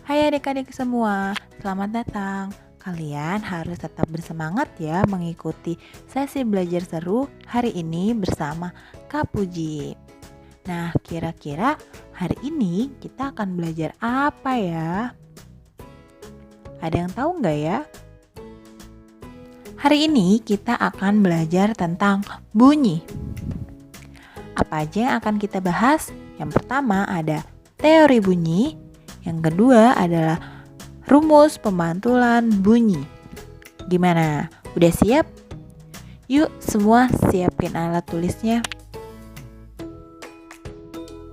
Hai adik-adik semua, selamat datang. Kalian harus tetap bersemangat ya mengikuti sesi belajar seru hari ini bersama Kak Puji. Nah, kira-kira hari ini kita akan belajar apa ya? Ada yang tahu nggak ya? Hari ini kita akan belajar tentang bunyi. Apa aja yang akan kita bahas? Yang pertama ada teori bunyi. Yang kedua adalah rumus pemantulan bunyi. Gimana? Udah siap? Yuk semua siapin alat tulisnya.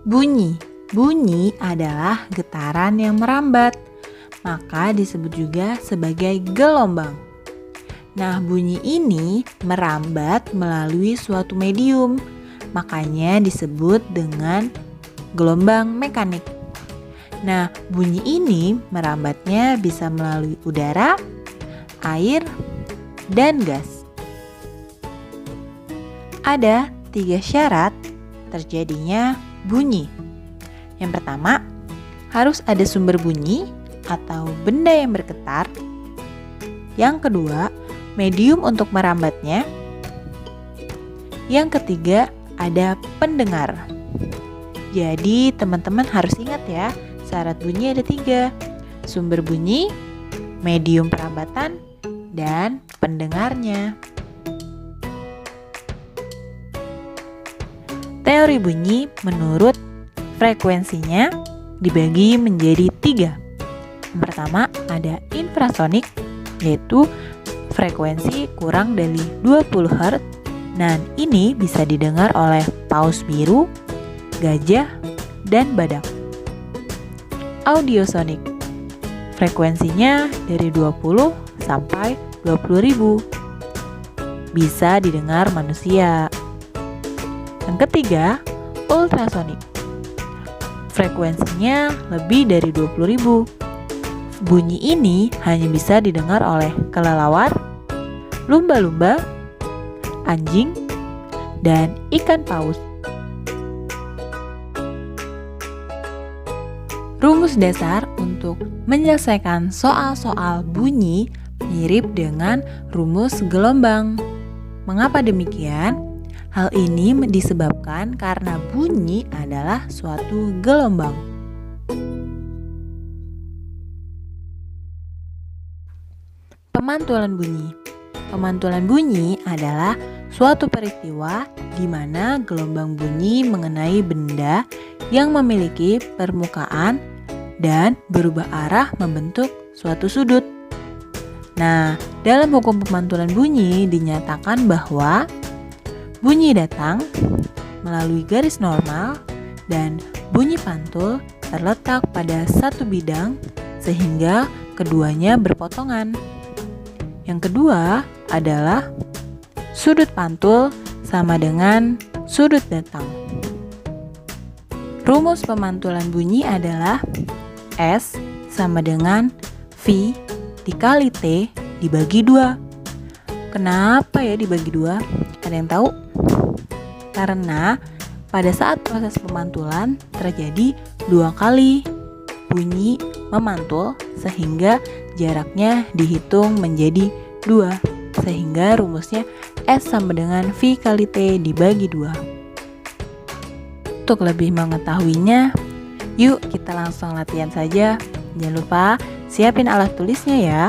Bunyi. Bunyi adalah getaran yang merambat, maka disebut juga sebagai gelombang. Nah, bunyi ini merambat melalui suatu medium, makanya disebut dengan gelombang mekanik. Nah, bunyi ini merambatnya bisa melalui udara, air, dan gas. Ada 3 syarat terjadinya bunyi. Yang pertama, harus ada sumber bunyi atau benda yang bergetar. Yang kedua, medium untuk merambatnya. Yang ketiga, ada pendengar. Jadi, teman-teman harus ingat ya, syarat bunyi ada 3, sumber bunyi, medium perambatan, dan pendengarnya. Teori bunyi menurut frekuensinya dibagi menjadi 3. Yang pertama ada infrasonik, yaitu frekuensi kurang dari 20 Hz, dan ini bisa didengar oleh paus biru, gajah, dan badak. Audiosonik, frekuensinya dari 20 sampai 20.000, bisa didengar manusia. Yang ketiga, ultrasonik, frekuensinya lebih dari 20.000. Bunyi ini hanya bisa didengar oleh kelelawar, lumba-lumba, anjing, dan ikan paus. Rumus dasar untuk menyelesaikan soal-soal bunyi mirip dengan rumus gelombang. Mengapa demikian? Hal ini disebabkan karena bunyi adalah suatu gelombang. Pemantulan bunyi. Pemantulan bunyi adalah suatu peristiwa di mana gelombang bunyi mengenai benda yang memiliki permukaan dan berubah arah membentuk suatu sudut. Nah, dalam hukum pemantulan bunyi dinyatakan bahwa bunyi datang melalui garis normal dan bunyi pantul terletak pada satu bidang sehingga keduanya berpotongan. Yang kedua adalah sudut pantul sama dengan sudut datang. Rumus pemantulan bunyi adalah S sama dengan V dikali T dibagi 2. Kenapa ya dibagi 2? Ada yang tahu? Karena pada saat proses pemantulan terjadi 2 kali bunyi memantul sehingga jaraknya dihitung menjadi 2. Sehingga rumusnya S sama dengan V kali T dibagi 2. Untuk lebih mengetahuinya, yuk kita langsung latihan saja. Jangan lupa siapin alat tulisnya ya.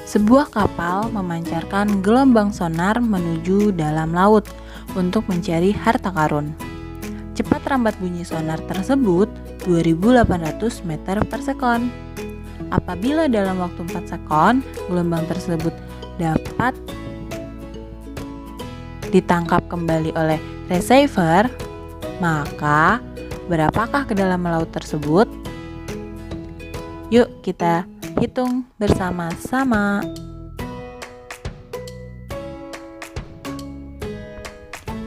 Sebuah kapal memancarkan gelombang sonar menuju dalam laut untuk mencari harta karun. Cepat rambat bunyi sonar tersebut 2.800 meter per sekon. Apabila dalam waktu 4 sekon gelombang tersebut dapat ditangkap kembali oleh receiver, maka berapakah kedalaman laut tersebut? Yuk kita hitung bersama-sama.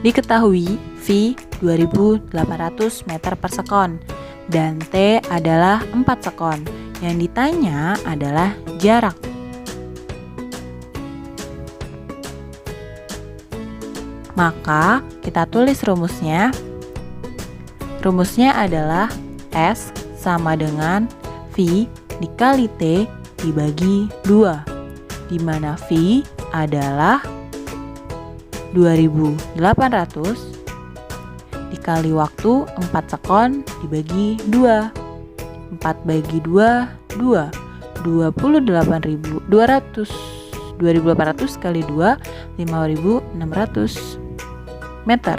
Diketahui V 2.800 meter per sekon dan T adalah 4 sekon. Yang ditanya adalah jarak. Maka kita tulis rumusnya. Rumusnya adalah S sama dengan V dikali T dibagi 2, di mana V adalah 2800 dikali waktu 4 sekon dibagi 2. 4 bagi 2, 28.200. 2800 kali 2, 5.600 meter.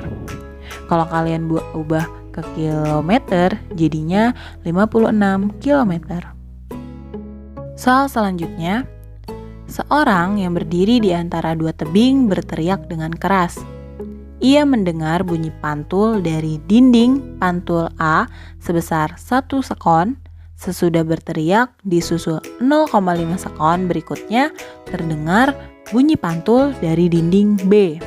Kalau kalian ubah ke kilometer, jadinya 56 kilometer. Soal selanjutnya, seorang yang berdiri di antara dua tebing berteriak dengan keras. Ia mendengar bunyi pantul dari dinding pantul A sebesar 1 sekon. Sesudah berteriak, disusul 0,5 sekon berikutnya terdengar bunyi pantul dari dinding B.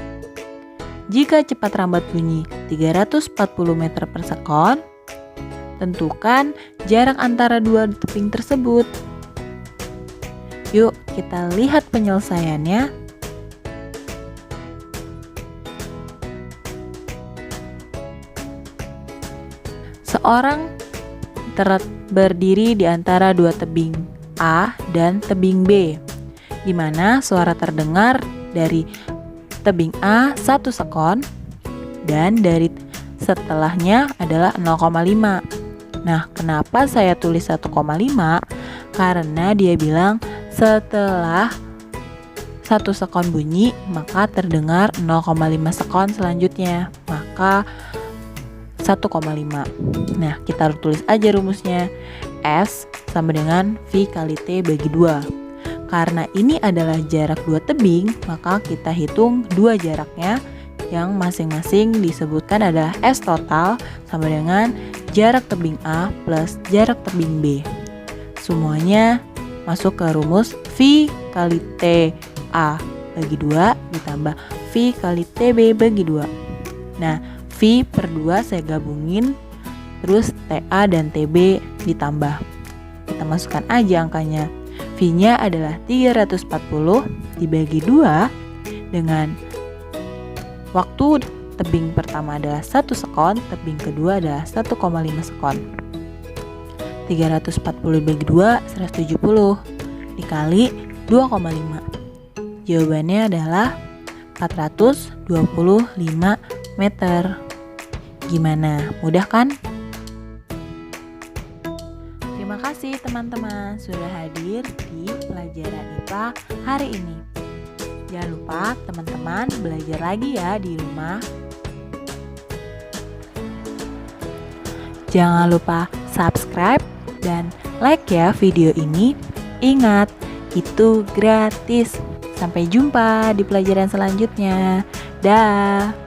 Jika cepat rambat bunyi 340 meter per sekon, tentukan jarak antara dua tebing tersebut. Yuk kita lihat penyelesaiannya. Seorang berdiri di antara dua tebing A dan tebing B, di mana suara terdengar dari tebing A 1 sekon dan dari setelahnya adalah 0,5. Nah, kenapa saya tulis 1,5? Karena dia bilang setelah 1 sekon bunyi, maka terdengar 0,5 sekon selanjutnya. Maka 1,5. Nah, kita tulis aja rumusnya. S sama dengan V kali T bagi 2. Karena ini adalah jarak dua tebing, maka kita hitung dua jaraknya yang masing-masing disebutkan adalah S total sama dengan jarak tebing A plus jarak tebing B. Semuanya masuk ke rumus V kali T A bagi 2 ditambah V kali TB bagi 2. Nah, V per 2 saya gabungin, terus TA dan TB ditambah. Kita masukkan aja angkanya. V-nya adalah 340 dibagi 2 dengan waktu tebing pertama adalah 1 sekon, tebing kedua adalah 1,5 sekon. 340 dibagi 2, 170 dikali 2,5. Jawabannya adalah 425 meter. Gimana? Mudah kan? Terima kasih teman-teman sudah hadir di pelajaran IPA hari ini. Jangan lupa teman-teman belajar lagi ya di rumah. Jangan lupa subscribe dan like ya video ini. Ingat, itu gratis. Sampai jumpa di pelajaran selanjutnya. Dah.